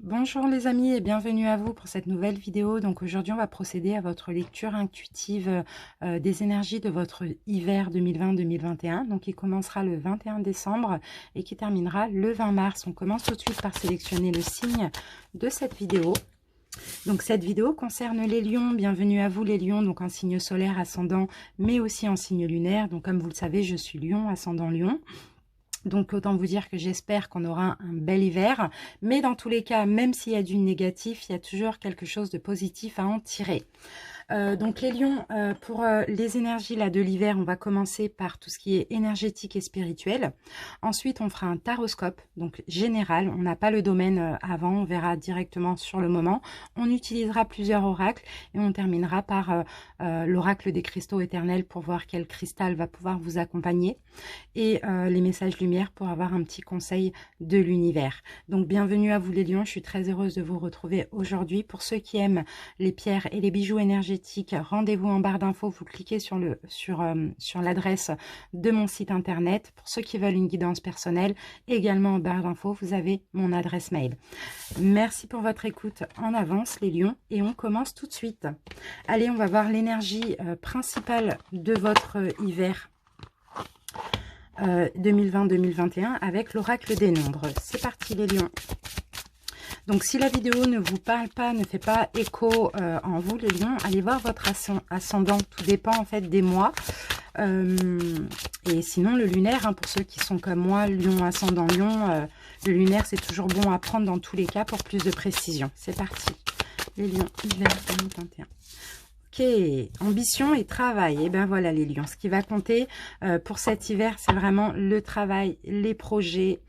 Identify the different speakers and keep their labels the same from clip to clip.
Speaker 1: Bonjour les amis et bienvenue à vous pour cette nouvelle vidéo. Donc aujourd'hui on va procéder à votre lecture intuitive des énergies de votre hiver 2020-2021. Donc il commencera le 21 décembre et qui terminera le 20 mars. On commence tout de suite par sélectionner le signe de cette vidéo. Donc cette vidéo concerne les lions. Bienvenue à vous les lions, donc en signe solaire ascendant mais aussi en signe lunaire. Donc comme vous le savez, je suis lion, ascendant lion. Donc autant vous dire que j'espère qu'on aura un bel hiver, mais dans tous les cas, même s'il y a du négatif, il y a toujours quelque chose de positif à en tirer. Donc les lions, pour les énergies là, de l'hiver, on va commencer par tout ce qui est énergétique et spirituel. Ensuite, on fera un taroscope, donc général. On n'a pas le domaine avant, on verra directement sur le moment. On utilisera plusieurs oracles et on terminera par l'oracle des cristaux éternels pour voir quel cristal va pouvoir vous accompagner. Et les messages lumière pour avoir un petit conseil de l'univers. Donc bienvenue à vous les lions, je suis très heureuse de vous retrouver aujourd'hui. Pour ceux qui aiment les pierres et les bijoux énergétiques, rendez-vous en barre d'infos, vous cliquez sur l'adresse de mon site internet. Pour ceux qui veulent une guidance personnelle, également en barre d'infos, vous avez mon adresse mail. Merci pour votre écoute en avance les lions et on commence tout de suite. Allez, on va voir l'énergie principale de votre hiver 2020-2021 avec l'oracle des nombres. C'est parti les lions. Donc si la vidéo ne vous parle pas, ne fait pas écho en vous les lions, allez voir votre ascendant. Tout dépend en fait des mois. Et sinon le lunaire, hein, pour ceux qui sont comme moi, lion, ascendant lion, le lunaire c'est toujours bon à prendre dans tous les cas pour plus de précision. C'est parti. Les lions, hiver 2021. Ok, ambition et travail. Et ben voilà les lions, ce qui va compter pour cet hiver, c'est vraiment le travail, les projets,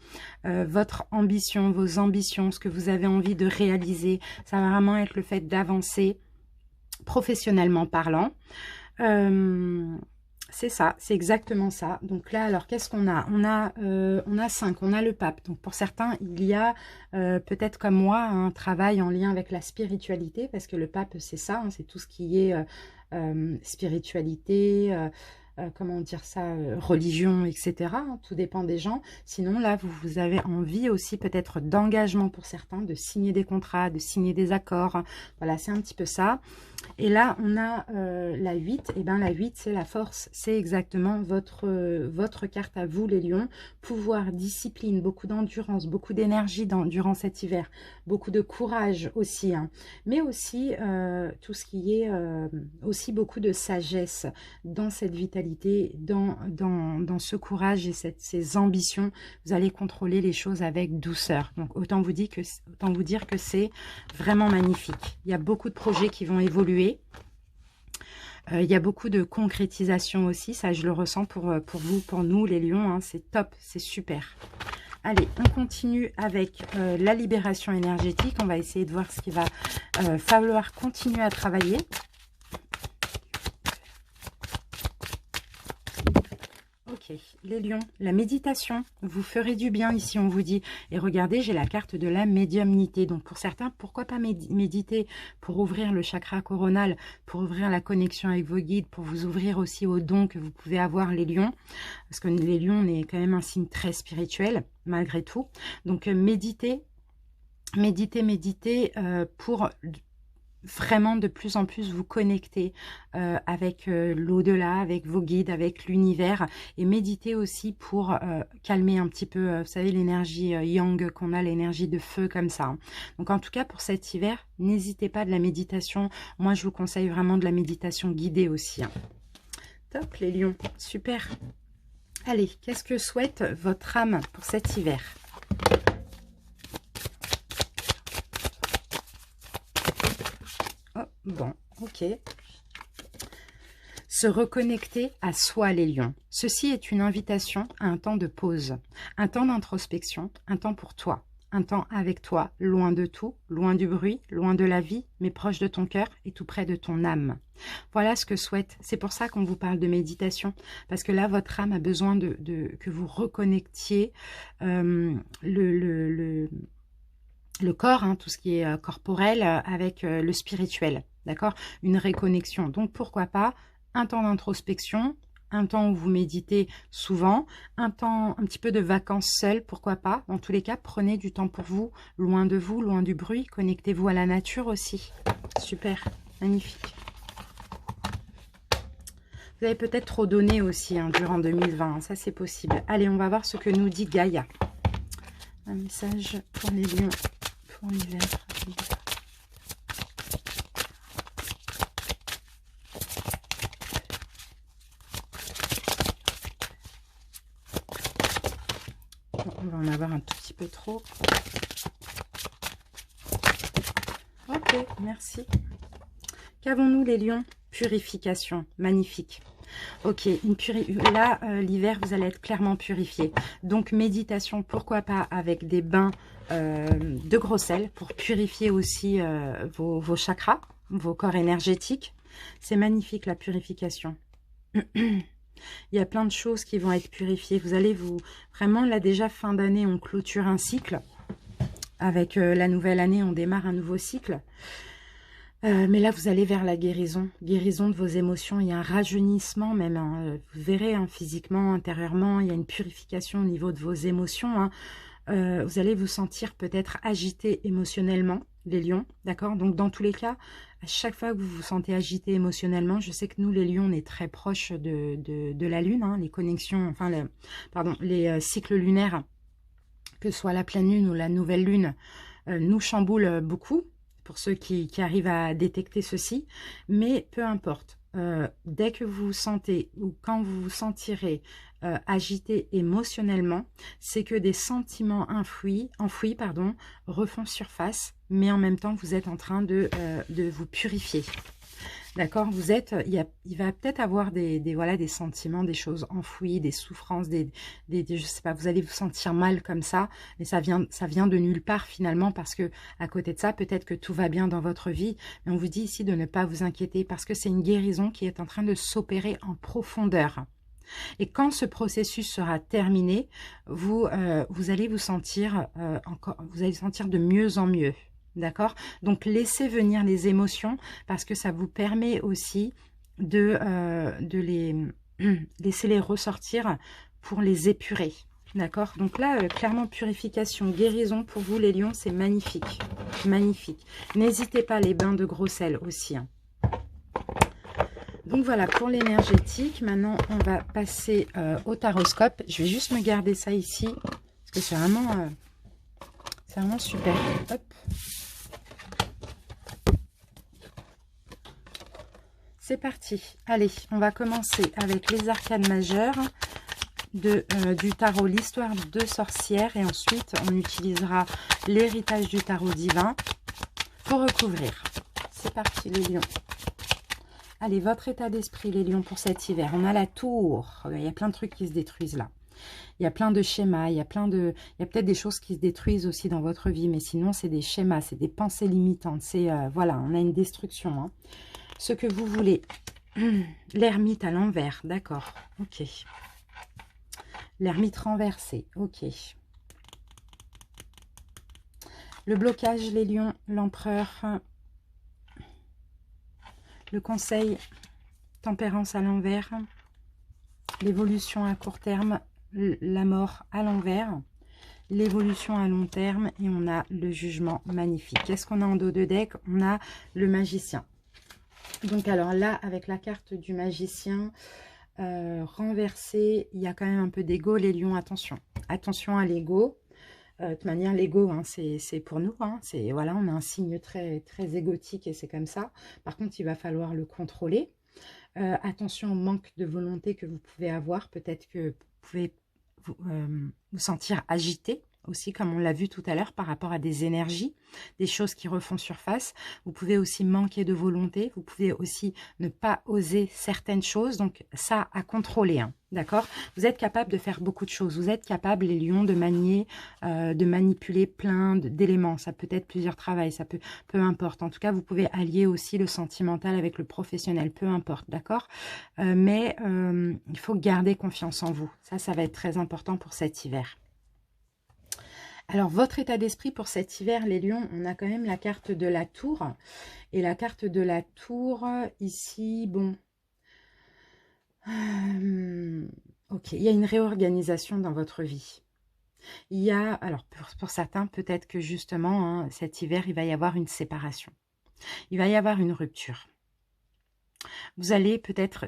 Speaker 1: votre ambition, vos ambitions, ce que vous avez envie de réaliser. Ça va vraiment être le fait d'avancer professionnellement parlant. C'est ça, c'est exactement ça. Donc là, alors qu'est-ce qu'on a? On a 5, on a le pape. Donc pour certains, il y a peut-être comme moi un travail en lien avec la spiritualité, parce que le pape, c'est ça, hein, c'est tout ce qui est spiritualité, comment dire ça, religion, etc. Hein, tout dépend des gens. Sinon, là, vous avez envie aussi peut-être d'engagement pour certains, de signer des contrats, de signer des accords. Hein. Voilà, c'est un petit peu ça. Et là, on a la 8. Et bien, la 8, c'est la force. C'est exactement votre carte à vous, les lions. Pouvoir, discipline, beaucoup d'endurance, beaucoup d'énergie durant cet hiver. Beaucoup de courage aussi. Hein. Mais aussi, tout ce qui est aussi beaucoup de sagesse dans cette vitalité, dans ce courage et ces ambitions. Vous allez contrôler les choses avec douceur. Donc, autant vous dire que c'est vraiment magnifique. Il y a beaucoup de projets qui vont évoluer. Il y a beaucoup de concrétisation aussi, ça je le ressens pour vous, pour nous les lions, hein, c'est top, c'est super. Allez, on continue avec la libération énergétique, on va essayer de voir ce qu'il va falloir continuer à travailler. Ok, les lions, la méditation, vous ferez du bien ici, on vous dit. Et regardez, j'ai la carte de la médiumnité. Donc pour certains, pourquoi pas méditer pour ouvrir le chakra coronal, pour ouvrir la connexion avec vos guides, pour vous ouvrir aussi aux dons que vous pouvez avoir les lions. Parce que les lions, on est quand même un signe très spirituel, malgré tout. Donc méditez pour vraiment de plus en plus vous connecter avec l'au-delà, avec vos guides, avec l'univers, et méditer aussi pour calmer un petit peu, vous savez, l'énergie yang qu'on a, l'énergie de feu comme ça. Hein. Donc en tout cas pour cet hiver, n'hésitez pas de la méditation. Moi je vous conseille vraiment de la méditation guidée aussi. Hein. Top les lions, super. Allez, qu'est-ce que souhaite votre âme pour cet hiver ? Bon, ok. Se reconnecter à soi, les lions. Ceci est une invitation à un temps de pause, un temps d'introspection, un temps pour toi, un temps avec toi, loin de tout, loin du bruit, loin de la vie, mais proche de ton cœur et tout près de ton âme. Voilà ce que souhaite. C'est pour ça qu'on vous parle de méditation, parce que là, votre âme a besoin que vous reconnectiez le corps, hein, tout ce qui est corporel, avec le spirituel. D'accord, une réconnexion. Donc, pourquoi pas un temps d'introspection, un temps où vous méditez souvent, un temps, un petit peu de vacances seul, pourquoi pas. Dans tous les cas, prenez du temps pour vous, loin de vous, loin du bruit. Connectez-vous à la nature aussi. Super, magnifique. Vous avez peut-être trop donné aussi hein, durant 2020, ça c'est possible. Allez, on va voir ce que nous dit Gaïa. Un message pour les lions, pour l'hiver. On va en avoir un tout petit peu trop. Ok, merci. Qu'avons-nous les lions? Purification, magnifique. Ok, là, l'hiver, vous allez être clairement purifié. Donc, méditation, pourquoi pas avec des bains de gros sel pour purifier aussi vos chakras, vos corps énergétiques. C'est magnifique, la purification. Il y a plein de choses qui vont être purifiées. Vous allez vraiment, là déjà, fin d'année, on clôture un cycle. Avec la nouvelle année, on démarre un nouveau cycle. Mais là, vous allez vers la guérison. Guérison de vos émotions. Il y a un rajeunissement même. Hein. Vous verrez, hein, physiquement, intérieurement, il y a une purification au niveau de vos émotions. Hein. Vous allez vous sentir peut-être agité émotionnellement, les lions. D'accord? Donc, dans tous les cas, à chaque fois que vous vous sentez agité émotionnellement, je sais que nous, les lions, on est très proches de la lune. Hein, les connexions, enfin, les cycles lunaires, que ce soit la pleine lune ou la nouvelle lune, nous chamboulent beaucoup. Pour ceux qui arrivent à détecter ceci, mais peu importe. Dès que vous vous sentez ou quand vous vous sentirez agité émotionnellement, c'est que des sentiments enfouis refont surface, mais en même temps, vous êtes en train de vous purifier. D'accord, il va peut-être avoir des sentiments, des choses enfouies, des souffrances, je sais pas, vous allez vous sentir mal comme ça, mais ça vient de nulle part finalement, parce que à côté de ça, peut-être que tout va bien dans votre vie, mais on vous dit ici de ne pas vous inquiéter, parce que c'est une guérison qui est en train de s'opérer en profondeur. Et quand ce processus sera terminé, vous allez vous sentir de mieux en mieux. D'accord? Donc, laissez venir les émotions parce que ça vous permet aussi de laisser les ressortir pour les épurer. D'accord? Donc là, clairement, purification, guérison pour vous, les lions, c'est magnifique. Magnifique. N'hésitez pas, les bains de gros sel aussi. Hein. Donc voilà, pour l'énergétique, maintenant, on va passer au taroscope. Je vais juste me garder ça ici parce que c'est vraiment super. Hop. C'est parti. Allez, on va commencer avec les arcanes majeures du tarot, l'histoire de sorcière. Et ensuite, on utilisera l'héritage du tarot divin pour recouvrir. C'est parti, les lions. Allez, votre état d'esprit, les lions, pour cet hiver. On a la tour. Il y a plein de trucs qui se détruisent là. Il y a plein de schémas, il y a peut-être des choses qui se détruisent aussi dans votre vie. Mais sinon, c'est des schémas, c'est des pensées limitantes. C'est, voilà, on a une destruction, hein. Ce que vous voulez. L'ermite à l'envers, d'accord. Ok. L'ermite renversé, ok. Le blocage, les lions, l'empereur. Le conseil, tempérance à l'envers. L'évolution à court terme, la mort à l'envers. L'évolution à long terme et on a le jugement magnifique. Qu'est-ce qu'on a en dos de deck? On a le magicien. Donc alors là, avec la carte du magicien renversée, il y a quand même un peu d'ego, les lions, attention. Attention à l'ego. De toute manière, l'ego, hein, c'est pour nous. Hein, voilà, on a un signe très, très égotique et c'est comme ça. Par contre, il va falloir le contrôler. Attention au manque de volonté que vous pouvez avoir. Peut-être que vous pouvez vous sentir agité aussi, comme on l'a vu tout à l'heure, par rapport à des énergies, des choses qui refont surface. Vous pouvez aussi manquer de volonté, vous pouvez aussi ne pas oser certaines choses, donc ça à contrôler, hein, d'accord? Vous êtes capable de faire beaucoup de choses, vous êtes capable, les lions, de manier, de manipuler plein d'éléments, ça peut être plusieurs travails, ça peu importe. En tout cas, vous pouvez allier aussi le sentimental avec le professionnel, peu importe, d'accord? Mais il faut garder confiance en vous, ça va être très important pour cet hiver. Alors, votre état d'esprit pour cet hiver, les lions, on a quand même la carte de la tour. Et la carte de la tour, ici, bon, Ok, il y a une réorganisation dans votre vie. Il y a, alors pour certains, peut-être que justement, hein, cet hiver, il va y avoir une séparation. Il va y avoir une rupture. Vous allez peut-être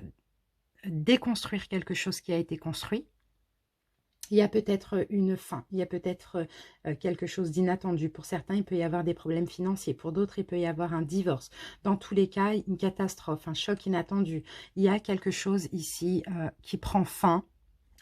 Speaker 1: déconstruire quelque chose qui a été construit. Il y a peut-être une fin, il y a peut-être quelque chose d'inattendu. Pour certains, il peut y avoir des problèmes financiers. Pour d'autres, il peut y avoir un divorce. Dans tous les cas, une catastrophe, un choc inattendu. Il y a quelque chose ici qui prend fin,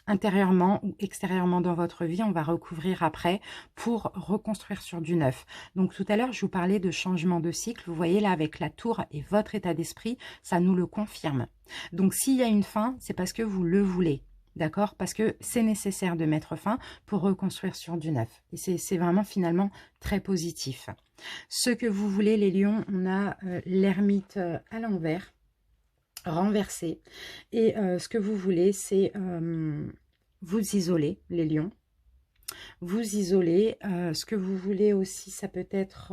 Speaker 1: intérieurement ou extérieurement dans votre vie. On va recouvrir après pour reconstruire sur du neuf. Donc tout à l'heure, je vous parlais de changement de cycle. Vous voyez là avec la tour et votre état d'esprit, ça nous le confirme. Donc s'il y a une fin, c'est parce que vous le voulez. D'accord? Parce que c'est nécessaire de mettre fin pour reconstruire sur du neuf. Et c'est vraiment finalement très positif. Ce que vous voulez, les lions, on a l'ermite à l'envers, renversé. Et ce que vous voulez, c'est vous isoler, les lions. Vous isoler. Ce que vous voulez aussi, ça peut être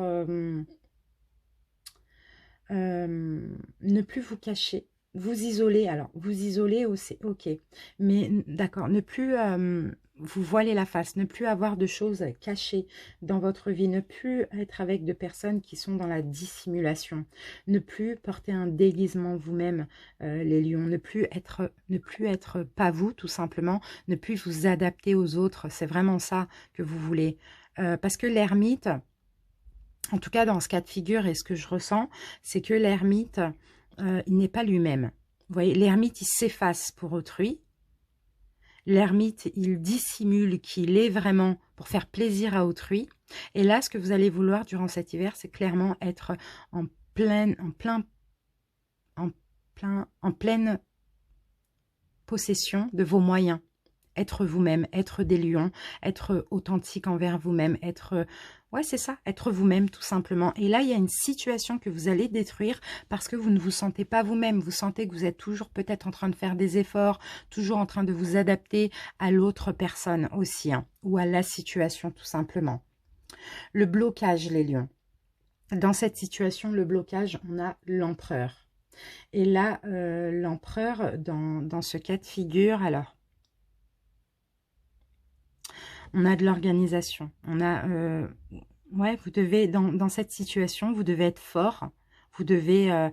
Speaker 1: ne plus vous cacher. Vous isoler, alors vous isoler aussi, ok. Mais d'accord, ne plus vous voiler la face, ne plus avoir de choses cachées dans votre vie, ne plus être avec de personnes qui sont dans la dissimulation, ne plus porter un déguisement vous-même, les lions, ne plus être pas vous, tout simplement, ne plus vous adapter aux autres. C'est vraiment ça que vous voulez. Parce que l'ermite, en tout cas dans ce cas de figure et ce que je ressens, c'est que l'ermite, il n'est pas lui-même. Vous voyez, l'ermite, il s'efface pour autrui. L'ermite, il dissimule qu'il est vraiment pour faire plaisir à autrui. Et là, ce que vous allez vouloir durant cet hiver, c'est clairement être en pleine possession de vos moyens. Être vous-même, être des lions, être authentique envers vous-même, être... Ouais, c'est ça, être vous-même tout simplement. Et là, il y a une situation que vous allez détruire parce que vous ne vous sentez pas vous-même. Vous sentez que vous êtes toujours peut-être en train de faire des efforts, toujours en train de vous adapter à l'autre personne aussi, hein, ou à la situation tout simplement. Le blocage, les lions. Dans cette situation, le blocage, on a l'empereur. Et là, l'empereur, dans ce cas de figure, alors... On a de l'organisation. On a, ouais, vous devez, dans cette situation, vous devez être fort. Vous devez,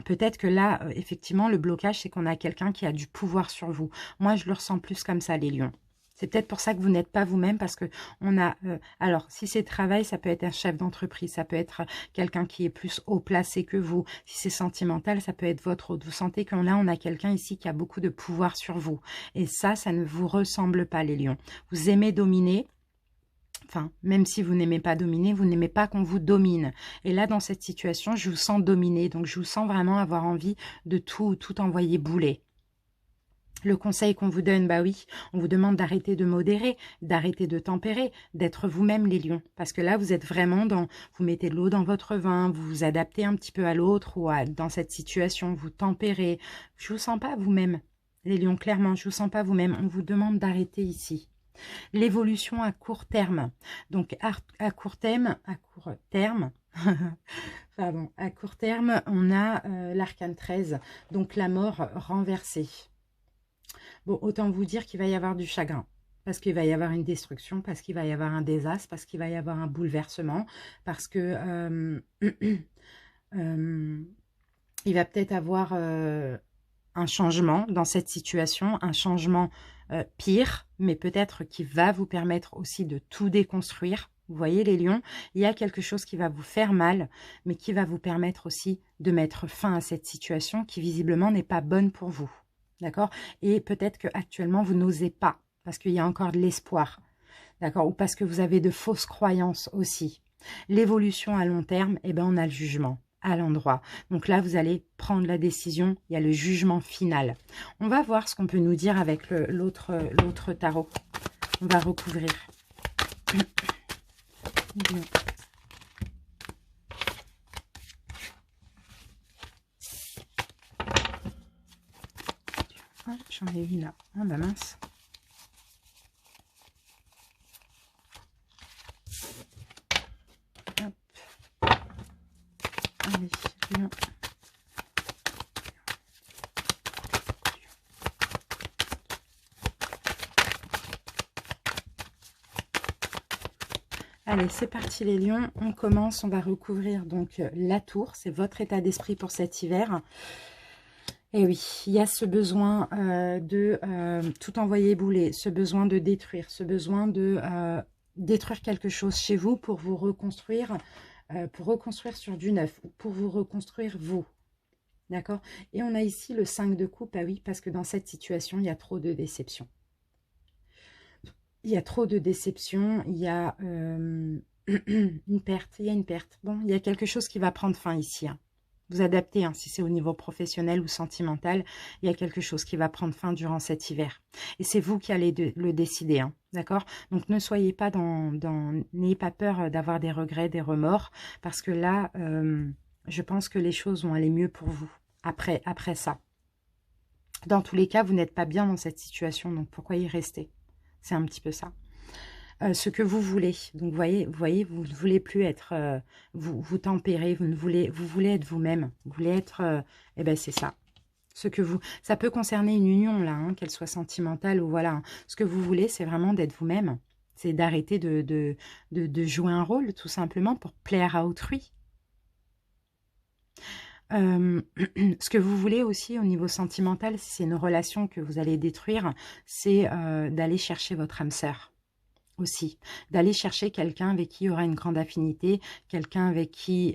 Speaker 1: peut-être que là, effectivement, le blocage, c'est qu'on a quelqu'un qui a du pouvoir sur vous. Moi, je le ressens plus comme ça, les lions. C'est peut-être pour ça que vous n'êtes pas vous-même, parce que on a... alors, si c'est travail, ça peut être un chef d'entreprise, ça peut être quelqu'un qui est plus haut placé que vous. Si c'est sentimental, ça peut être votre autre. Vous sentez qu'on a quelqu'un ici qui a beaucoup de pouvoir sur vous. Et ça ne vous ressemble pas, les lions. Vous aimez dominer. Enfin, même si vous n'aimez pas dominer, vous n'aimez pas qu'on vous domine. Et là, dans cette situation, je vous sens dominer. Donc, je vous sens vraiment avoir envie de tout envoyer bouler. Le conseil qu'on vous donne, bah oui, on vous demande d'arrêter de modérer, d'arrêter de tempérer, d'être vous-même les lions. Parce que là, vous êtes vraiment dans, vous mettez de l'eau dans votre vin, vous vous adaptez un petit peu à l'autre ou dans cette situation, vous tempérez. Je vous sens pas vous-même, les lions, clairement, je vous sens pas vous-même. On vous demande d'arrêter ici. L'évolution à court terme. Donc, à court terme, pardon, à court terme, on a l'arcane 13, donc la mort renversée. Bon, autant vous dire qu'il va y avoir du chagrin, parce qu'il va y avoir une destruction, parce qu'il va y avoir un désastre, parce qu'il va y avoir un bouleversement, parce que il va peut-être avoir un changement dans cette situation, un changement pire, mais peut-être qui va vous permettre aussi de tout déconstruire. Vous voyez les lions, il y a quelque chose qui va vous faire mal, mais qui va vous permettre aussi de mettre fin à cette situation qui visiblement n'est pas bonne pour vous. D'accord? Et peut-être qu'actuellement, vous n'osez pas, parce qu'il y a encore de l'espoir. D'accord? Ou parce que vous avez de fausses croyances aussi. L'évolution à long terme, eh ben, on a le jugement à l'endroit. Donc là, vous allez prendre la décision. Il y a le jugement final. On va voir ce qu'on peut nous dire avec l'autre tarot. On va recouvrir. Ah, j'en ai une là. Ah bah mince. Hop. Allez, bien. Allez, c'est parti les lions, on commence, on va recouvrir donc la tour, c'est votre état d'esprit pour cet hiver. Et oui, il y a ce besoin de tout envoyer bouler, ce besoin de détruire, ce besoin de détruire quelque chose chez vous pour vous reconstruire sur du neuf, ou pour vous reconstruire vous. D'accord? Et on a ici le 5 de coupe, ah oui, parce que dans cette situation, il y a trop de déception. Il y a trop de déception, il y a une perte, il y a une perte. Bon, il y a quelque chose qui va prendre fin ici. Hein. Vous adaptez, hein, si c'est au niveau professionnel ou sentimental, il y a quelque chose qui va prendre fin durant cet hiver. Et c'est vous qui allez le décider, hein, d'accord? Donc ne soyez pas n'ayez pas peur d'avoir des regrets, des remords, parce que là, je pense que les choses vont aller mieux pour vous après ça. Dans tous les cas, vous n'êtes pas bien dans cette situation, donc pourquoi y rester? C'est un petit peu ça. Ce que vous voulez. Donc, vous voyez, vous ne voulez plus être... vous tempérez, vous voulez être vous-même. Vous voulez être... eh ben, c'est ça. Ça peut concerner une union, là, hein, qu'elle soit sentimentale ou voilà. Hein. Ce que vous voulez, c'est vraiment d'être vous-même. C'est d'arrêter de jouer un rôle, tout simplement, pour plaire à autrui. Ce que vous voulez aussi au niveau sentimental, si c'est une relation que vous allez détruire, c'est d'aller chercher votre âme sœur aussi. D'aller chercher quelqu'un avec qui il y aura une grande affinité, quelqu'un avec qui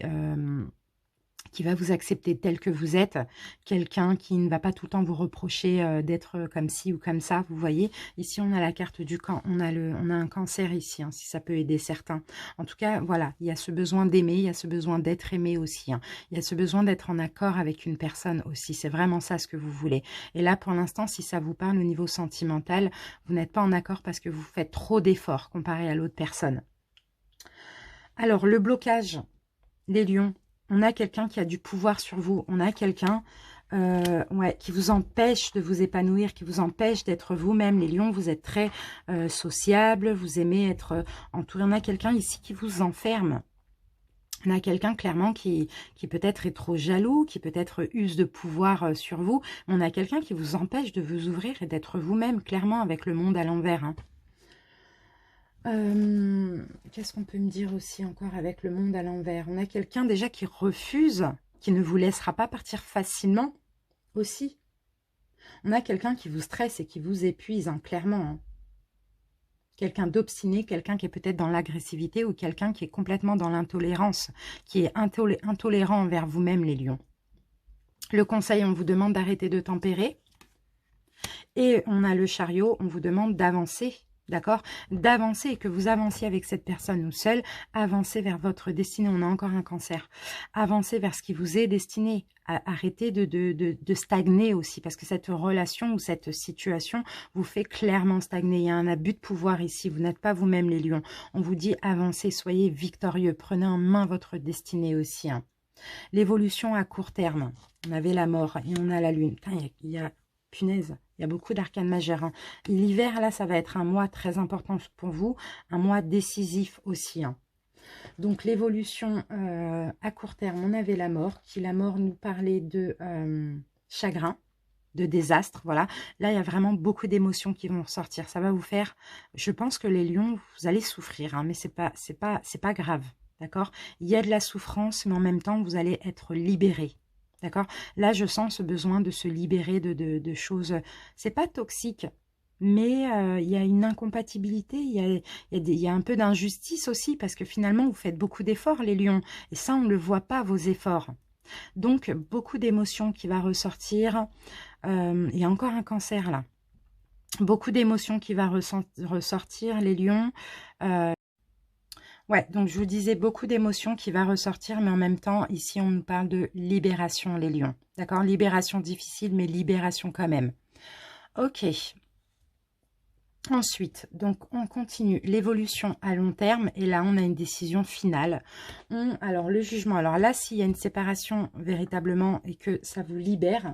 Speaker 1: va vous accepter tel que vous êtes, quelqu'un qui ne va pas tout le temps vous reprocher d'être comme ci ou comme ça, vous voyez. Ici, on a la carte du camp, on a un cancer ici, hein, si ça peut aider certains. En tout cas, voilà, il y a ce besoin d'aimer, il y a ce besoin d'être aimé aussi. Hein. Il y a ce besoin d'être en accord avec une personne aussi, c'est vraiment ça ce que vous voulez. Et là, pour l'instant, si ça vous parle au niveau sentimental, vous n'êtes pas en accord parce que vous faites trop d'efforts comparé à l'autre personne. Alors, le blocage, les lions, on a quelqu'un qui a du pouvoir sur vous. On a quelqu'un qui vous empêche de vous épanouir, qui vous empêche d'être vous-même. Les lions, vous êtes très sociables, vous aimez être entouré. On a quelqu'un ici qui vous enferme. On a quelqu'un clairement qui peut-être est trop jaloux, qui peut-être use de pouvoir sur vous. On a quelqu'un qui vous empêche de vous ouvrir et d'être vous-même, clairement, avec le monde à l'envers. Hein. Qu'est-ce qu'on peut me dire aussi encore avec le monde à l'envers? On a quelqu'un déjà qui refuse, qui ne vous laissera pas partir facilement aussi. On a quelqu'un qui vous stresse et qui vous épuise, hein, clairement. Hein. Quelqu'un d'obstiné, quelqu'un qui est peut-être dans l'agressivité ou quelqu'un qui est complètement dans l'intolérance, qui est intolérant envers vous-même, les lions. Le conseil, on vous demande d'arrêter de tempérer. Et on a le chariot, on vous demande d'avancer. D'accord? D'avancer et que vous avanciez avec cette personne ou seul, avancez vers votre destinée. On a encore un cancer. Avancez vers ce qui vous est destiné. Arrêtez de stagner aussi parce que cette relation ou cette situation vous fait clairement stagner. Il y a un abus de pouvoir ici. Vous n'êtes pas vous-même les lions. On vous dit avancez, soyez victorieux. Prenez en main votre destinée aussi. Hein. L'évolution à court terme. On avait la mort et on a la lune. Il y a punaise. Il y a beaucoup d'arcanes majeures. Hein. L'hiver, là, ça va être un mois très important pour vous. Un mois décisif aussi. Hein. Donc, l'évolution à court terme, on avait la mort. Qui la mort nous parlait de chagrin, de désastre. Voilà. Là, il y a vraiment beaucoup d'émotions qui vont ressortir. Ça va vous faire... Je pense que les lions, vous allez souffrir. Hein, mais c'est pas grave. D'accord? Il y a de la souffrance, mais en même temps, vous allez être libérés. D'accord? Là, je sens ce besoin de se libérer de choses... C'est pas toxique, mais il y a une incompatibilité, il y a un peu d'injustice aussi, parce que finalement, vous faites beaucoup d'efforts, les lions. Et ça, on ne le voit pas, vos efforts. Donc, beaucoup d'émotions qui va ressortir. Il y a encore un cancer, là. Beaucoup d'émotions qui va ressortir, les lions. Ouais, donc je vous disais beaucoup d'émotions qui va ressortir, mais en même temps, ici, on nous parle de libération, les lions. D'accord? Libération difficile, mais libération quand même. Ok. Ensuite, donc on continue l'évolution à long terme, et là, on a une décision finale. Alors, le jugement. Alors là, s'il y a une séparation véritablement et que ça vous libère,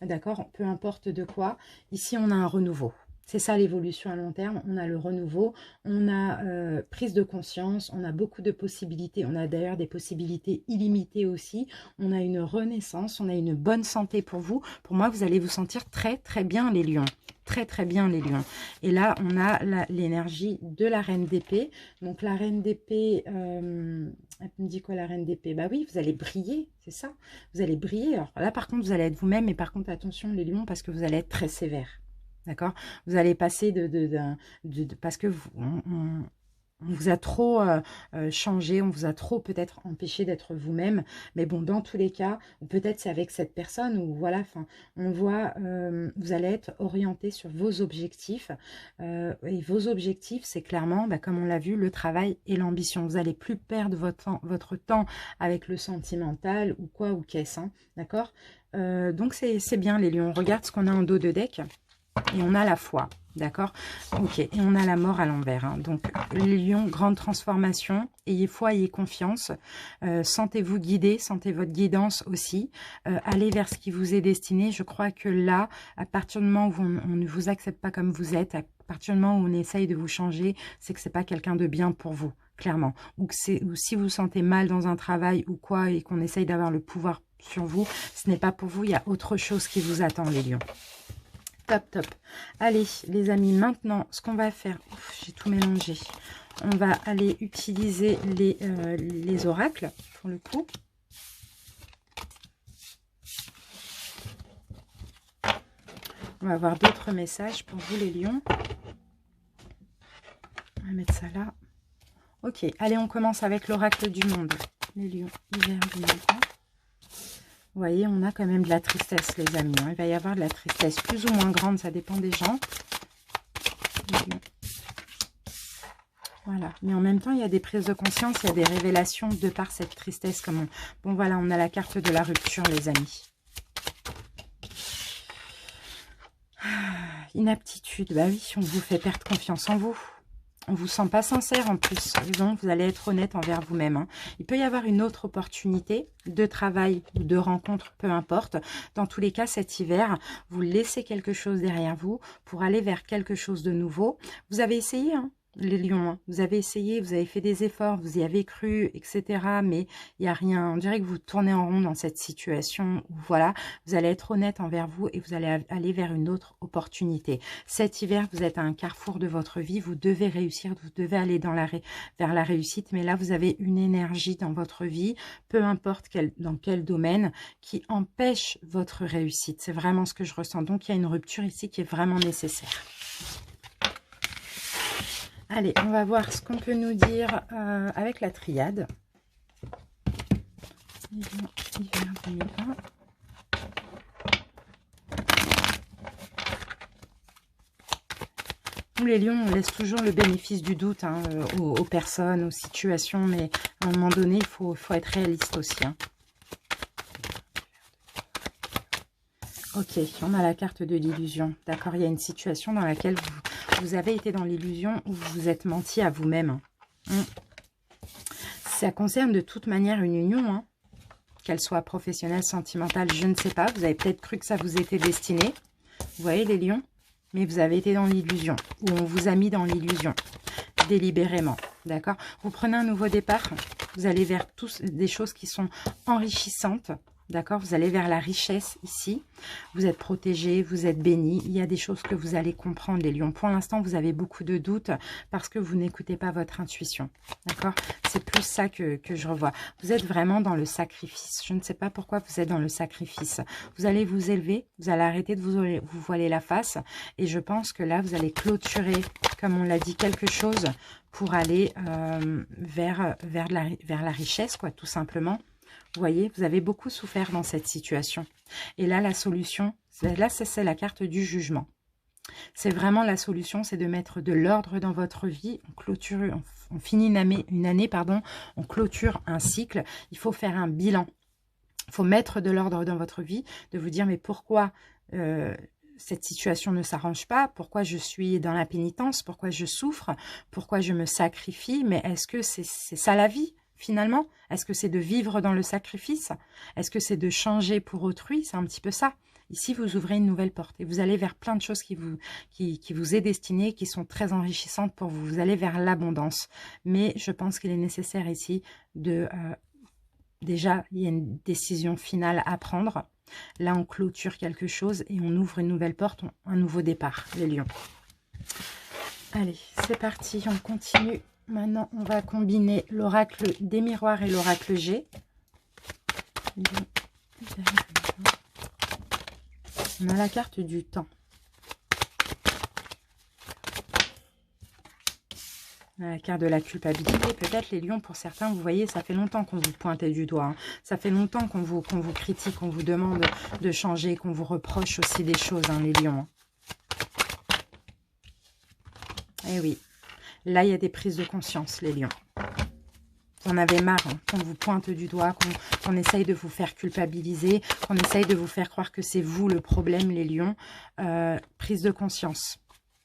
Speaker 1: d'accord, peu importe de quoi, ici, on a un renouveau. C'est ça l'évolution à long terme. On a le renouveau, on a prise de conscience, on a beaucoup de possibilités. On a d'ailleurs des possibilités illimitées aussi. On a une renaissance, on a une bonne santé pour vous. Pour moi, vous allez vous sentir très très bien les lions. Très très bien les lions. Et là, on a l'énergie de la reine d'épée. Donc la reine d'épée, elle me dit quoi la reine d'épée? Bah oui, vous allez briller, c'est ça. Vous allez briller. Alors là, par contre, vous allez être vous-même. Mais par contre, attention les lions, parce que vous allez être très sévère. D'accord? Vous allez passer parce que on vous a trop changé, on vous a trop peut-être empêché d'être vous-même. Mais bon, dans tous les cas, ou peut-être c'est avec cette personne, ou voilà, enfin, on voit, vous allez être orienté sur vos objectifs. Et vos objectifs, c'est clairement, bah, comme on l'a vu, le travail et l'ambition. Vous n'allez plus perdre votre temps avec le sentimental ou quoi, ou qu'est-ce, hein, d'accord? Donc c'est bien les lions. On regarde ce qu'on a en dos de deck. Et on a la foi, d'accord? Ok, et on a la mort à l'envers. Hein. Donc, les lions, grande transformation. Ayez foi, ayez confiance. Sentez-vous guidé, sentez votre guidance aussi. Allez vers ce qui vous est destiné. Je crois que là, à partir du moment où on ne vous accepte pas comme vous êtes, à partir du moment où on essaye de vous changer, c'est que c'est pas quelqu'un de bien pour vous, clairement. Ou si vous vous sentez mal dans un travail ou quoi, et qu'on essaye d'avoir le pouvoir sur vous, ce n'est pas pour vous. Il y a autre chose qui vous attend, les lions. Top, top. Allez, les amis, maintenant, ce qu'on va faire... J'ai tout mélangé. On va aller utiliser les oracles, pour le coup. On va avoir d'autres messages pour vous, les lions. On va mettre ça là. Ok, allez, on commence avec l'oracle du monde. Les lions, hiver 2020. Vous voyez, on a quand même de la tristesse, les amis. Hein. Il va y avoir de la tristesse plus ou moins grande, ça dépend des gens. Voilà. Mais en même temps, il y a des prises de conscience, il y a des révélations de par cette tristesse. Bon, voilà, on a la carte de la rupture, les amis. Inaptitude. Bah oui, on vous fait perdre confiance en vous. On ne vous sent pas sincère en plus, donc vous allez être honnête envers vous-même. Hein. Il peut y avoir une autre opportunité de travail ou de rencontre, peu importe. Dans tous les cas, cet hiver, vous laissez quelque chose derrière vous pour aller vers quelque chose de nouveau. Vous avez essayé, hein, les lions, hein. Vous avez essayé, vous avez fait des efforts, vous y avez cru, etc. Mais il n'y a rien. On dirait que vous tournez en rond dans cette situation où, voilà, vous allez être honnête envers vous et vous allez aller vers une autre opportunité. Cet hiver, vous êtes à un carrefour de votre vie, vous devez réussir, vous devez aller vers la réussite, mais là, vous avez une énergie dans votre vie, peu importe dans quel domaine, qui empêche votre réussite. C'est vraiment ce que je ressens. Donc, il y a une rupture ici qui est vraiment nécessaire. Allez, on va voir ce qu'on peut nous dire avec la triade. Hiver 2020. Nous, les lions, on laisse toujours le bénéfice du doute hein, aux personnes, aux situations, mais à un moment donné, il faut être réaliste aussi. Hein. Ok, on a la carte de l'illusion. D'accord, il y a une situation dans laquelle vous avez été dans l'illusion où vous vous êtes menti à vous-même. Ça concerne de toute manière une union, hein, qu'elle soit professionnelle, sentimentale, je ne sais pas. Vous avez peut-être cru que ça vous était destiné. Vous voyez les lions? Mais vous avez été dans l'illusion, ou on vous a mis dans l'illusion, délibérément. D'accord? Vous prenez un nouveau départ, vous allez vers des choses qui sont enrichissantes. D'accord? Vous allez vers la richesse ici. Vous êtes protégé, vous êtes béni. Il y a des choses que vous allez comprendre, les lions. Pour l'instant, vous avez beaucoup de doutes parce que vous n'écoutez pas votre intuition. D'accord? C'est plus ça que je revois. Vous êtes vraiment dans le sacrifice. Je ne sais pas pourquoi vous êtes dans le sacrifice. Vous allez vous élever, vous allez arrêter de vous voiler la face. Et je pense que là, vous allez clôturer, comme on l'a dit, quelque chose pour aller vers la richesse, quoi, tout simplement. Vous voyez, vous avez beaucoup souffert dans cette situation. Et là, la solution, là, c'est la carte du jugement. C'est vraiment la solution, c'est de mettre de l'ordre dans votre vie. On finit une année, on clôture un cycle. Il faut faire un bilan. Il faut mettre de l'ordre dans votre vie, de vous dire, mais pourquoi cette situation ne s'arrange pas? Pourquoi je suis dans la pénitence? Pourquoi je souffre? Pourquoi je me sacrifie? Mais est-ce que c'est ça la vie? Finalement, est-ce que c'est de vivre dans le sacrifice? Est-ce que c'est de changer pour autrui? C'est un petit peu ça. Ici, vous ouvrez une nouvelle porte et vous allez vers plein de choses qui vous est destinées, qui sont très enrichissantes pour vous. Vous allez vers l'abondance. Mais je pense qu'il est nécessaire ici de... déjà, il y a une décision finale à prendre. Là, on clôture quelque chose et on ouvre une nouvelle porte, un nouveau départ, les lions. Allez, c'est parti, on continue. Maintenant, on va combiner l'oracle des miroirs et l'oracle G. On a la carte du temps. On a la carte de la culpabilité. Peut-être les lions, pour certains, vous voyez, ça fait longtemps qu'on vous pointait du doigt. Hein. Ça fait longtemps qu'on vous critique, qu'on vous demande de changer, qu'on vous reproche aussi des choses, hein, les lions. Eh oui, là, il y a des prises de conscience, les lions. Vous en avez marre, hein, qu'on vous pointe du doigt, qu'on essaye de vous faire culpabiliser, qu'on essaye de vous faire croire que c'est vous le problème, les lions. Prise de conscience.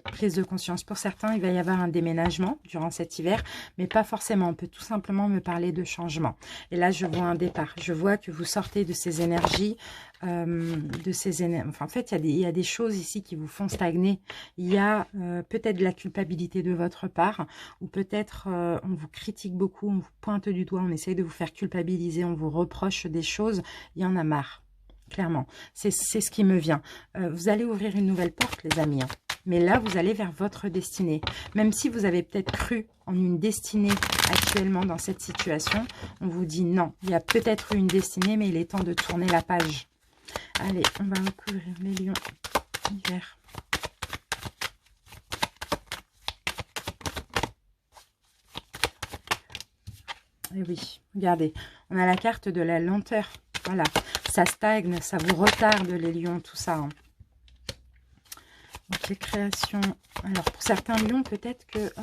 Speaker 1: Prise de conscience. Pour certains, il va y avoir un déménagement durant cet hiver, mais pas forcément. On peut tout simplement me parler de changement. Et là, je vois un départ. Je vois que vous sortez de ces énergies, Enfin, en fait, il y a des choses ici qui vous font stagner. Il y a peut-être de la culpabilité de votre part, ou peut-être on vous critique beaucoup, on vous pointe du doigt, on essaye de vous faire culpabiliser, on vous reproche des choses. Il y en a marre, clairement. C'est ce qui me vient. Vous allez ouvrir une nouvelle porte, les amis, hein. Mais là, vous allez vers votre destinée. Même si vous avez peut-être cru en une destinée actuellement dans cette situation, on vous dit non. Il y a peut-être une destinée, mais il est temps de tourner la page. Allez, on va recouvrir les lions hiver. Et oui, regardez, on a la carte de la lenteur. Voilà, ça stagne, ça vous retarde les lions, tout ça, hein. Ok, création. Alors, pour certains lions, peut-être que...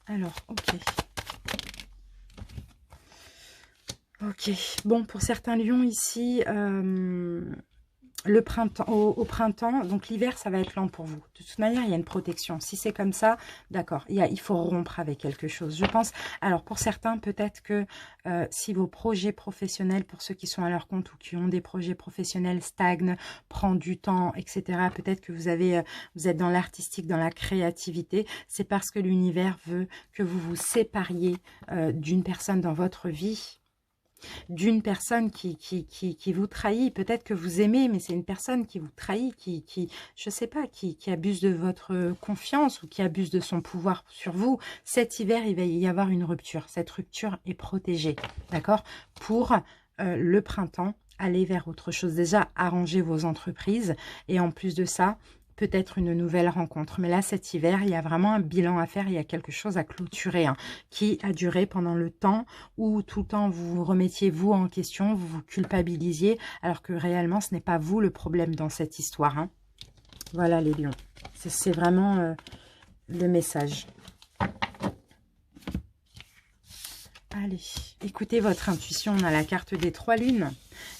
Speaker 1: alors, ok. Ok. Bon, pour certains lions ici, le printemps, au printemps, donc l'hiver, ça va être lent pour vous. De toute manière, il y a une protection. Si c'est comme ça, d'accord, il faut rompre avec quelque chose. Je pense, alors pour certains, peut-être que si vos projets professionnels, pour ceux qui sont à leur compte ou qui ont des projets professionnels, stagnent, prennent du temps, etc., peut-être que vous êtes dans l'artistique, dans la créativité, c'est parce que l'univers veut que vous vous sépariez d'une personne dans votre vie, d'une personne qui vous trahit. Peut-être que vous aimez, mais c'est une personne qui vous trahit, je sais pas, qui abuse de votre confiance ou qui abuse de son pouvoir sur vous. Cet hiver, il va y avoir une rupture. Cette rupture est protégée, d'accord? Pour le printemps, aller vers autre chose. Déjà, arranger vos entreprises et en plus de ça, peut-être une nouvelle rencontre. Mais là, cet hiver, il y a vraiment un bilan à faire. Il y a quelque chose à clôturer, hein, qui a duré pendant le temps où tout le temps vous vous remettiez vous en question, vous vous culpabilisiez, alors que réellement, ce n'est pas vous le problème dans cette histoire, hein. Voilà les lions. C'est vraiment le message. Allez, écoutez votre intuition. On a la carte des 3 lunes.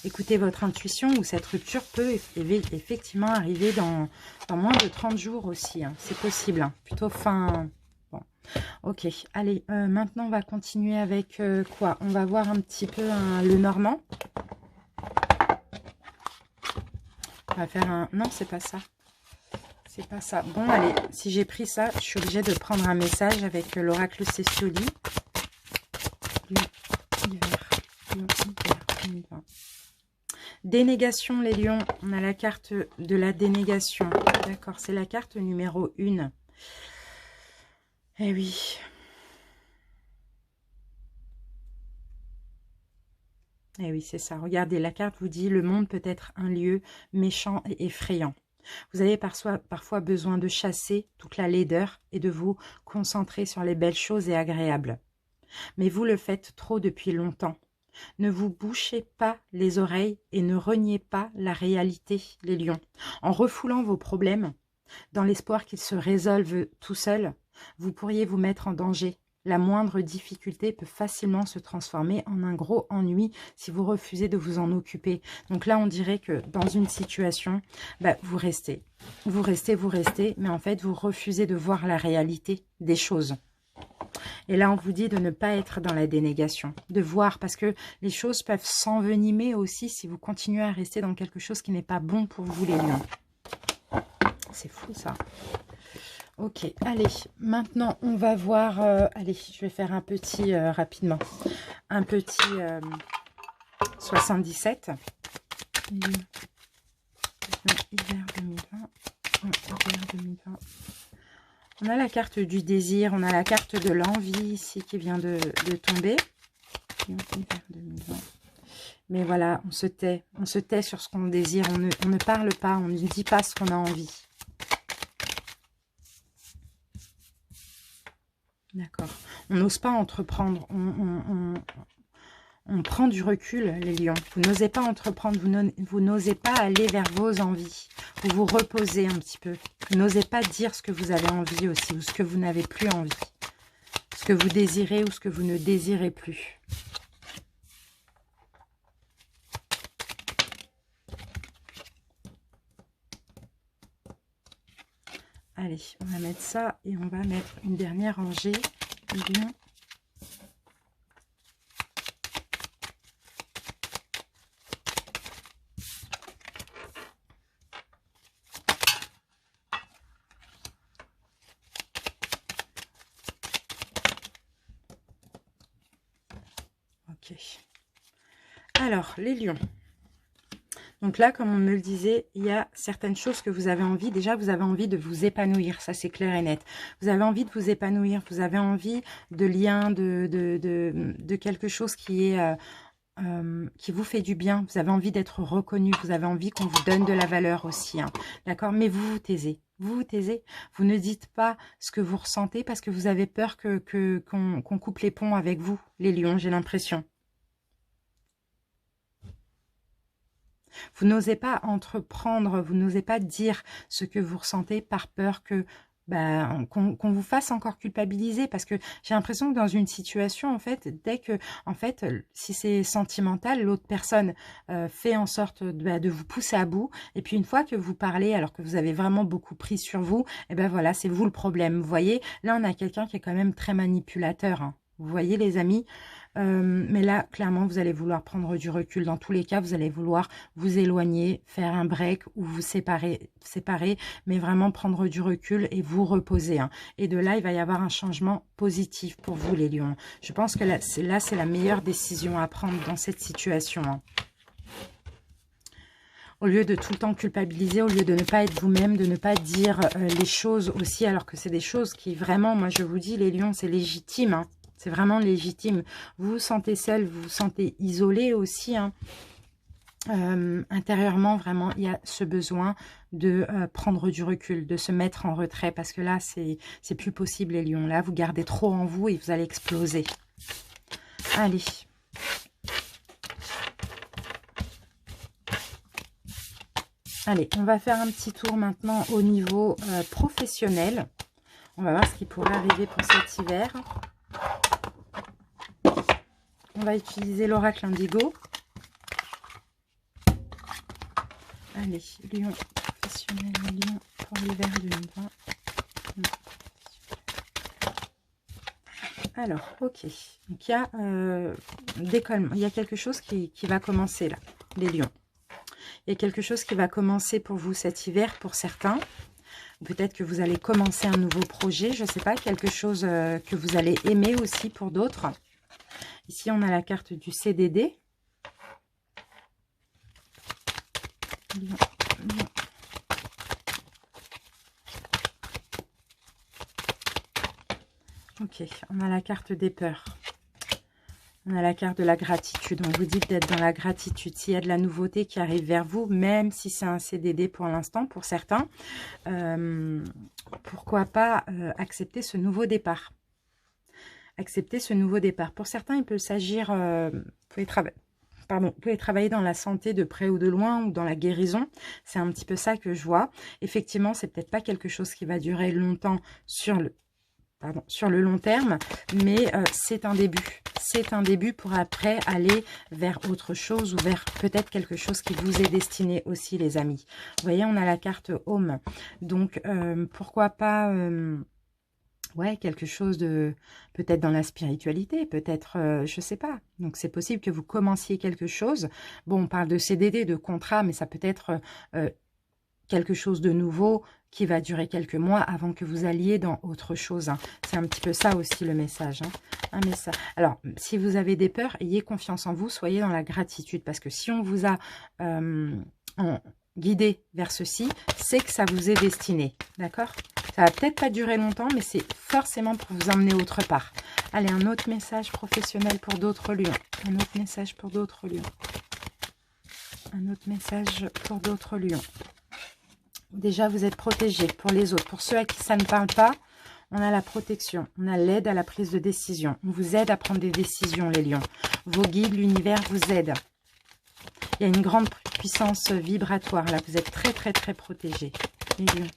Speaker 1: Écoutez votre intuition, où cette rupture peut effectivement arriver dans moins de 30 jours aussi, hein. C'est possible, hein. Plutôt fin... Bon, ok. Allez, maintenant on va continuer avec quoi? On va voir un petit peu le normand. On va faire un... Non, c'est pas ça. C'est pas ça. Bon, allez, si j'ai pris ça, je suis obligée de prendre un message avec l'oracle Cécioli. Dénégation, les lions. On a la carte de la dénégation. D'accord, c'est la carte numéro 1. Eh oui. Eh oui, c'est ça. Regardez, la carte vous dit: le monde peut être un lieu méchant et effrayant. Vous avez parfois besoin de chasser toute la laideur et de vous concentrer sur les belles choses et agréables. Mais vous le faites trop depuis longtemps. Ne vous bouchez pas les oreilles et ne reniez pas la réalité, les lions. En refoulant vos problèmes, dans l'espoir qu'ils se résolvent tout seuls, vous pourriez vous mettre en danger. La moindre difficulté peut facilement se transformer en un gros ennui si vous refusez de vous en occuper. Donc là, on dirait que dans une situation, vous restez, mais en fait, vous refusez de voir la réalité des choses. Et là, on vous dit de ne pas être dans la dénégation, de voir, parce que les choses peuvent s'envenimer aussi si vous continuez à rester dans quelque chose qui n'est pas bon pour vous, les lions. C'est fou, ça. Ok, allez, maintenant, on va voir... allez, je vais faire un petit, rapidement, un petit 77. Hiver 2020. Hiver 2020. On a la carte du désir, on a la carte de l'envie ici qui vient de tomber. Hiver 2020. Mais voilà, on se tait sur ce qu'on désire, on ne parle pas, on ne dit pas ce qu'on a envie. D'accord. On n'ose pas entreprendre, on prend du recul, les lions. Vous n'osez pas entreprendre, vous n'osez pas aller vers vos envies. Vous vous reposez un petit peu. Vous n'osez pas dire ce que vous avez envie aussi, ou ce que vous n'avez plus envie. Ce que vous désirez ou ce que vous ne désirez plus. Allez, on va mettre ça et on va mettre une dernière rangée. Lion. Ok. Alors, les lions. Donc là, comme on me le disait, il y a certaines choses que vous avez envie. Déjà, vous avez envie de vous épanouir. Ça, c'est clair et net. Vous avez envie de vous épanouir. Vous avez envie de liens, de quelque chose qui est... qui vous fait du bien. Vous avez envie d'être reconnu. Vous avez envie qu'on vous donne de la valeur aussi. Hein. D'accord? Mais vous vous taisez. Vous vous taisez. Vous ne dites pas ce que vous ressentez parce que vous avez peur qu'on coupe les ponts avec vous, les lions, j'ai l'impression. Vous n'osez pas entreprendre, vous n'osez pas dire ce que vous ressentez par peur que qu'on vous fasse encore culpabiliser, parce que j'ai l'impression que dans une situation, en fait, dès que, en fait, si c'est sentimental, l'autre personne fait en sorte de vous pousser à bout, et puis une fois que vous parlez, alors que vous avez vraiment beaucoup pris sur vous, et ben voilà, c'est vous le problème. Vous voyez, là, on a quelqu'un qui est quand même très manipulateur, hein. Vous voyez, les amis, mais là, clairement, vous allez vouloir prendre du recul. Dans tous les cas, vous allez vouloir vous éloigner, faire un break ou vous séparer, mais vraiment prendre du recul et vous reposer. Hein. Et de là, il va y avoir un changement positif pour vous, les lions. Je pense que là, c'est la meilleure décision à prendre dans cette situation. Hein. Au lieu de tout le temps culpabiliser, au lieu de ne pas être vous-même, de ne pas dire les choses aussi, alors que c'est des choses qui vraiment, moi je vous dis, les lions, c'est légitime. Hein. C'est vraiment légitime. Vous vous sentez seul, vous vous sentez isolé aussi. Hein. Intérieurement, vraiment, il y a ce besoin de prendre du recul, de se mettre en retrait. Parce que là, c'est plus possible, les lions. Là, vous gardez trop en vous et vous allez exploser. Allez. Allez, on va faire un petit tour maintenant au niveau professionnel. On va voir ce qui pourrait arriver pour cet hiver. On va utiliser l'oracle indigo. Allez, lion professionnel, lion pour l'hiver 2020. Alors, ok. Donc, il y a décollement. Il y a quelque chose qui va commencer là, les lions. Il y a quelque chose qui va commencer pour vous cet hiver, pour certains. Peut-être que vous allez commencer un nouveau projet, je ne sais pas, quelque chose que vous allez aimer aussi pour d'autres. Ici, on a la carte du CDD. Ok, on a la carte des peurs. On a la carte de la gratitude. On vous dit d'être dans la gratitude. S'il y a de la nouveauté qui arrive vers vous, même si c'est un CDD pour l'instant, pour certains, pourquoi pas accepter ce nouveau départ. Accepter ce nouveau départ. Pour certains, il peut s'agir... vous pouvez travailler dans la santé de près ou de loin ou dans la guérison. C'est un petit peu ça que je vois. Effectivement, c'est peut-être pas quelque chose qui va durer longtemps sur le long terme, mais c'est un début. C'est un début pour après aller vers autre chose ou vers peut-être quelque chose qui vous est destiné aussi, les amis. Vous voyez, on a la carte Home. Donc, pourquoi pas Ouais, quelque chose de peut-être dans la spiritualité, peut-être, je sais pas. Donc c'est possible que vous commenciez quelque chose. Bon, on parle de CDD, de contrat, mais ça peut être quelque chose de nouveau qui va durer quelques mois avant que vous alliez dans autre chose, hein. C'est un petit peu ça aussi le message, hein. Un message. Alors, si vous avez des peurs, ayez confiance en vous, soyez dans la gratitude, parce que si on vous a guidé vers ceci, c'est que ça vous est destiné, d'accord? Ça va peut-être pas durer longtemps, mais c'est forcément pour vous emmener autre part. Allez, un autre message professionnel pour d'autres lions. Un autre message pour d'autres lions. Un autre message pour d'autres lions. Déjà, vous êtes protégés pour les autres. Pour ceux à qui ça ne parle pas, on a la protection. On a l'aide à la prise de décision. On vous aide à prendre des décisions, les lions. Vos guides, l'univers vous aide. Il y a une grande puissance vibratoire. Là, vous êtes très, très, très protégés, les lions.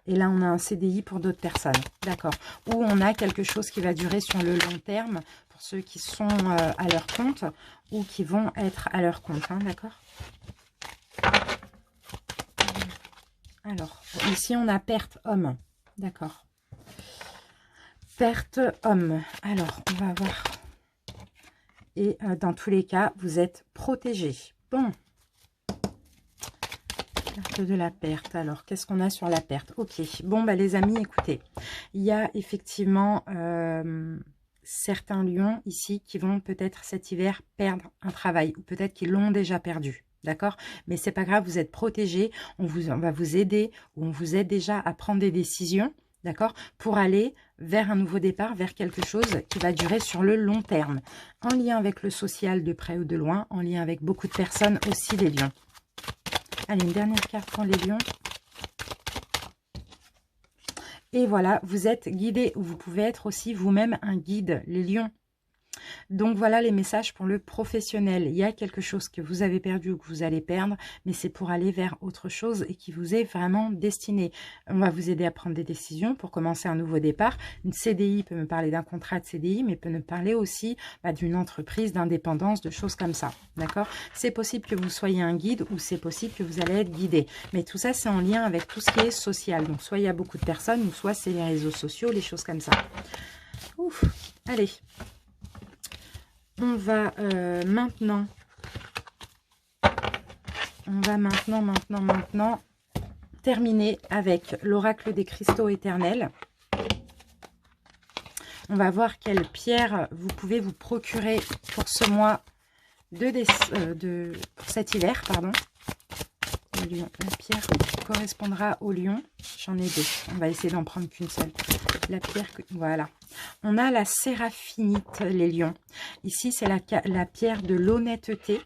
Speaker 1: Et là, on a un CDI pour d'autres personnes. D'accord. Ou on a quelque chose qui va durer sur le long terme pour ceux qui sont à leur compte ou qui vont être à leur compte. Hein, d'accord. Alors, ici, on a perte homme. D'accord. Perte homme. Alors, on va voir. Et dans tous les cas, vous êtes protégés. Bon. Carte de la perte. Alors, qu'est-ce qu'on a sur la perte? Ok. Bon, bah, les amis, écoutez. Il y a effectivement certains lions ici qui vont peut-être cet hiver perdre un travail. Ou peut-être qu'ils l'ont déjà perdu. D'accord? Mais c'est pas grave, vous êtes protégés. On va vous aider ou on vous aide déjà à prendre des décisions. D'accord? Pour aller vers un nouveau départ, vers quelque chose qui va durer sur le long terme. En lien avec le social de près ou de loin, en lien avec beaucoup de personnes aussi, les lions. Allez, une dernière carte pour les lions. Et voilà, vous êtes guidé, ou vous pouvez être aussi vous-même un guide, les lions. Donc voilà les messages pour le professionnel. Il y a quelque chose que vous avez perdu ou que vous allez perdre, mais c'est pour aller vers autre chose et qui vous est vraiment destiné. On va vous aider à prendre des décisions pour commencer un nouveau départ. Une CDI peut me parler d'un contrat de CDI, mais peut me parler aussi d'une entreprise, d'indépendance, de choses comme ça. D'accord? C'est possible que vous soyez un guide ou c'est possible que vous allez être guidé. Mais tout ça, c'est en lien avec tout ce qui est social. Donc soit il y a beaucoup de personnes, ou soit c'est les réseaux sociaux, les choses comme ça. Ouf, allez. On va maintenant terminer avec l'oracle des cristaux éternels. On va voir quelle pierre vous pouvez vous procurer pour ce mois pour cet hiver, pardon. La pierre correspondra au lion. J'en ai deux. On va essayer d'en prendre qu'une seule. La pierre, voilà. On a la séraphinite, les lions. Ici, c'est la pierre de l'honnêteté.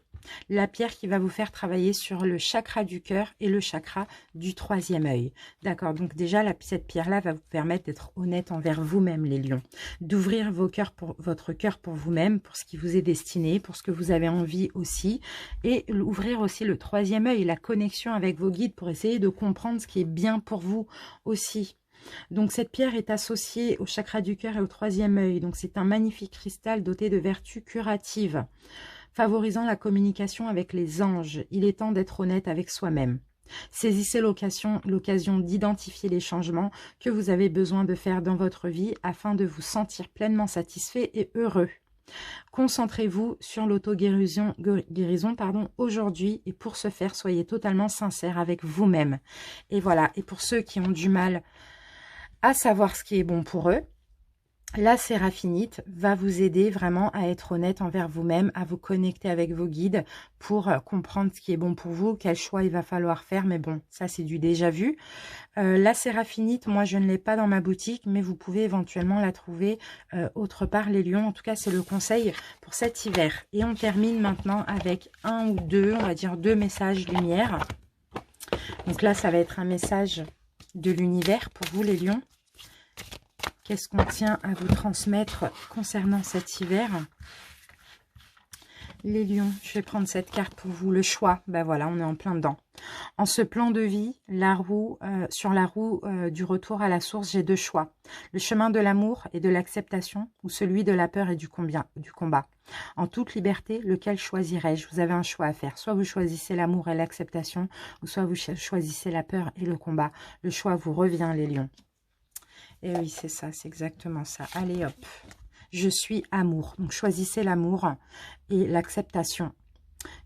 Speaker 1: La pierre qui va vous faire travailler sur le chakra du cœur et le chakra du troisième œil. D'accord, donc déjà, cette pierre-là va vous permettre d'être honnête envers vous-même, les lions. D'ouvrir votre cœur pour vous-même, pour ce qui vous est destiné, pour ce que vous avez envie aussi. Et ouvrir aussi le troisième œil, la connexion avec vos guides pour essayer de comprendre ce qui est bien pour vous aussi. Donc cette pierre est associée au chakra du cœur et au troisième œil. Donc c'est un magnifique cristal doté de vertus curatives, favorisant la communication avec les anges. Il est temps d'être honnête avec soi-même. Saisissez l'occasion d'identifier les changements que vous avez besoin de faire dans votre vie afin de vous sentir pleinement satisfait et heureux. Concentrez-vous sur l'auto-guérison aujourd'hui et pour ce faire, soyez totalement sincère avec vous-même. Et voilà, et pour ceux qui ont du mal à savoir ce qui est bon pour eux, la séraphinite va vous aider vraiment à être honnête envers vous-même, à vous connecter avec vos guides pour comprendre ce qui est bon pour vous, quel choix il va falloir faire. Mais bon, ça c'est du déjà vu. La séraphinite, moi je ne l'ai pas dans ma boutique, mais vous pouvez éventuellement la trouver autre part, les lions. En tout cas, c'est le conseil pour cet hiver. Et on termine maintenant avec un ou deux, on va dire deux messages lumière. Donc là, ça va être un message de l'univers pour vous, les lions. Qu'est-ce qu'on tient à vous transmettre concernant cet hiver? Les lions, je vais prendre cette carte pour vous. Le choix, ben voilà, on est en plein dedans. En ce plan de vie, sur la roue du retour à la source, j'ai deux choix. Le chemin de l'amour et de l'acceptation ou celui de la peur et du combat. En toute liberté, lequel choisirais-je? Vous avez un choix à faire. Soit vous choisissez l'amour et l'acceptation, ou soit vous choisissez la peur et le combat. Le choix vous revient, les lions. Et oui, c'est ça, c'est exactement ça. Allez, hop. Je suis amour. Donc, choisissez l'amour et l'acceptation.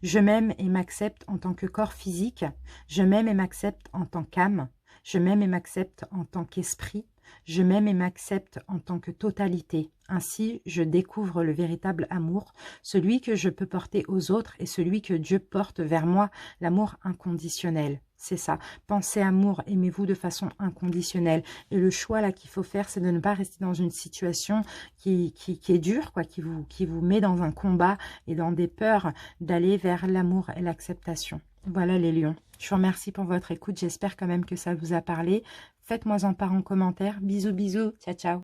Speaker 1: Je m'aime et m'accepte en tant que corps physique. Je m'aime et m'accepte en tant qu'âme. Je m'aime et m'accepte en tant qu'esprit. Je m'aime et m'accepte en tant que totalité. Ainsi, je découvre le véritable amour, celui que je peux porter aux autres et celui que Dieu porte vers moi, l'amour inconditionnel. C'est ça. Pensez amour, aimez-vous de façon inconditionnelle. Et le choix là qu'il faut faire, c'est de ne pas rester dans une situation qui est dure, quoi, qui vous met dans un combat et dans des peurs, d'aller vers l'amour et l'acceptation. Voilà les lions. Je vous remercie pour votre écoute. J'espère quand même que ça vous a parlé. Faites-moi en part en commentaire. Bisous, bisous. Ciao, ciao.